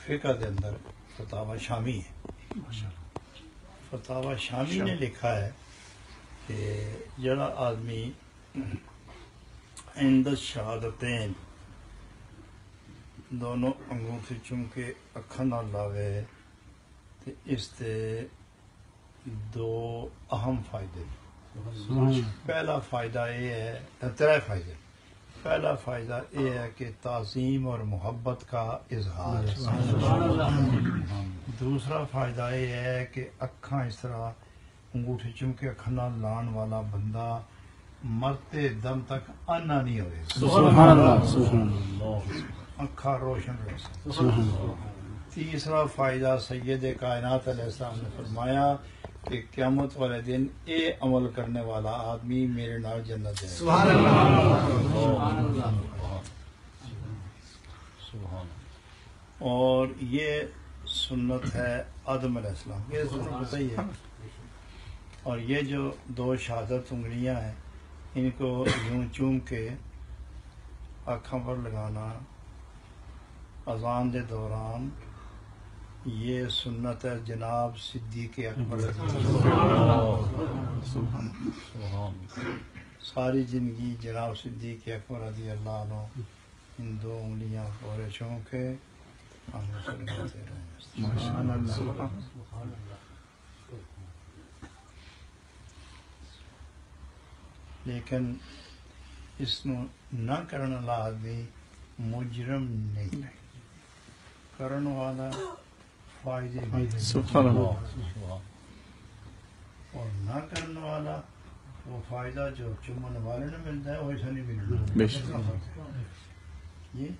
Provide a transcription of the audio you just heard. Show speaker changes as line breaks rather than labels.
فقہ دے اندر فتاوی شامی ہے. فتاوی شامی نے لکھا ہے کہ جڑا آدمی عند الشہادتین دونوں انگوٹھی چوم کے اکھاں نال لاوے تے اس تے دو اہم فائدے. پہلا فائدہ یہ ہے، ترے فائدے. پہلا فائدہ یہ ہے کہ تعظیم اور محبت کا اظہار ہے. دوسرا فائدہ یہ ہے کہ اکھاں اس طرح انگوٹھی چوم کے اکھاں نال لان والا بندہ مرتے دم تک انا نہیں ہوئے. اکھاں روشن رہے. تیسرا فائدہ سید کائنات علیہ السلام نے فرمایا کہ قیامت والے دن اے عمل کرنے والا آدمی میرے نال جنت جائے. سبحان اللہ. اور یہ سنت ہے آدم علیہ السلام، یہ سنت پتہ ہی ہے. اور یہ جو دو شہادت انگلیاں ہیں ان کو یوں چوم کے آنکھوں پر لگانا اذان دے دوران، یہ سنت ہے جناب صدیق اکبر. ساری زندگی جناب صدیق اکبر رضی اللہ عنہ ان دو انگلیاں پورے چوم کے سناتے رہے. لیکن اس نو نہ کرنے والا آدمی مجرم نہیں، کرن والا فائدے اور نہ کرنے والا وہ فائدہ جو چومن والے نے ملتا ہے ویسا نہیں ملتا. یہ